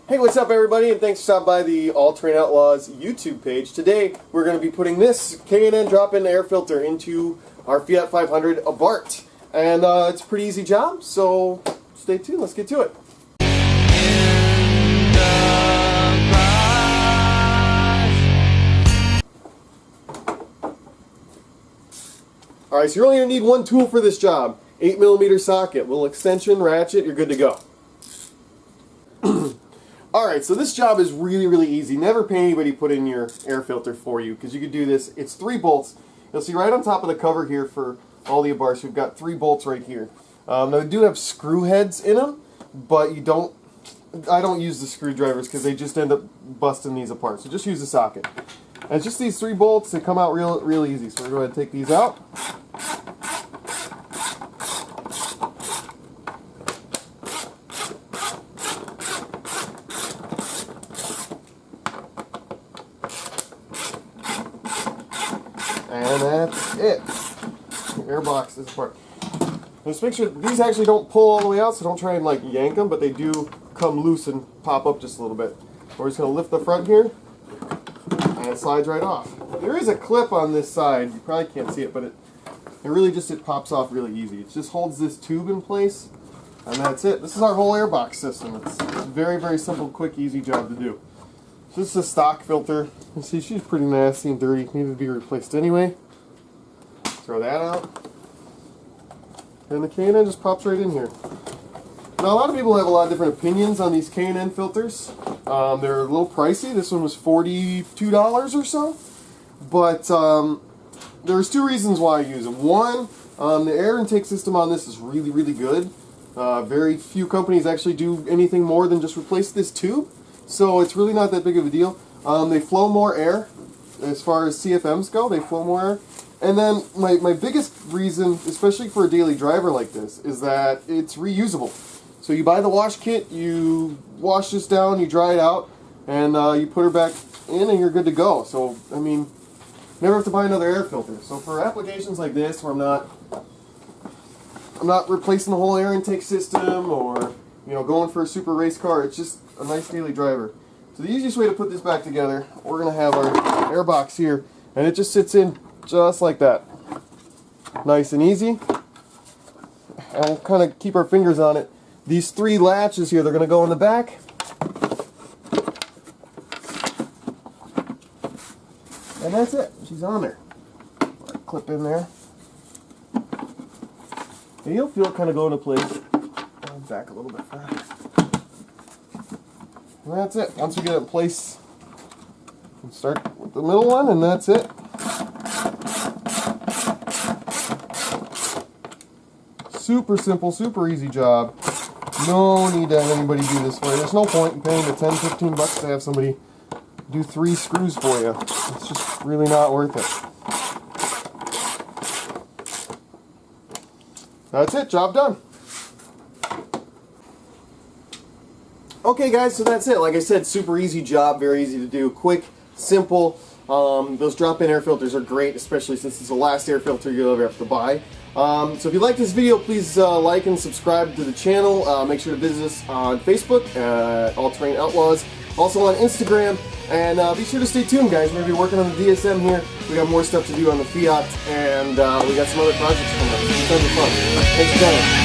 Hey, what's up everybody, and thanks for stopping by the All-Terrain Outlaws YouTube page. Today we're going to be putting this K&N drop-in air filter into our Fiat 500 Abarth. And it's a pretty easy job, so stay tuned, let's get to it. Alright, so you're only going to need one tool for this job. 8mm socket, little extension, ratchet, you're good to go. Alright, so this job is really easy. Never pay anybody put in your air filter for you, because you can do this. It's 3 bolts. You'll see right on top of the cover here for all the Abarths, we've got 3 bolts right here. Now they do have screw heads in them, but I don't use the screwdrivers because they just end up busting these apart. So just use the socket. And it's just these 3 bolts, they come out real easy. So we're going to take these out. And that's it. The air box is apart. Just make sure these actually don't pull all the way out, so don't try and like yank them, but they do come loose and pop up just a little bit. We're just going to lift the front here, and it slides right off. There is a clip on this side. You probably can't see it, but it pops off really easy. It just holds this tube in place, and that's it. This is our whole air box system. It's a very simple, quick, easy job to do. So this is a stock filter. You see, she's pretty nasty and dirty. Needed to be replaced anyway. Throw that out. And the K&N just pops right in here. Now, a lot of people have a lot of different opinions on these K&N filters. They're a little pricey. This one was $42 or so. But there's 2 reasons why I use them. One, the air intake system on this is really good. Very few companies actually do anything more than just replace this tube. So it's really not that big of a deal. They flow more air. As far as CFMs go, they flow more air. And then my biggest reason, especially for a daily driver like this, is that it's reusable. So you buy the wash kit, you wash this down, you dry it out, and you put her back in and you're good to go. So, I mean, never have to buy another air filter. So for applications like this where I'm not replacing the whole air intake system or, you know, going for a super race car, it's just a nice daily driver. So the easiest way to put this back together, we're going to have our air box here, and it just sits in just like that. Nice and easy. And we'll kind of keep our fingers on it. These 3 latches here, they're going to go in the back. And that's it. She's on there. Clip in there. And you'll feel it kind of go into place. Back a little bit fast. And that's it. Once we get it in place, we'll start with the middle one, and that's it. Super simple, super easy job. No need to have anybody do this for you. There's no point in paying the $10-15 to have somebody do 3 screws for you. It's just really not worth it. That's it, job done. Okay guys, so that's it. Like I said, super easy job, very easy to do, quick, simple. Those drop-in air filters are great, especially since it's the last air filter you'll ever have to buy. So if you like this video, please like and subscribe to the channel. Make sure to visit us on Facebook, All-Terrain Outlaws, also on Instagram, and be sure to stay tuned guys. We're going to be working on the DSM here. We got more stuff to do on the Fiat, and we got some other projects coming up. It's going to be fun. Thanks for joining.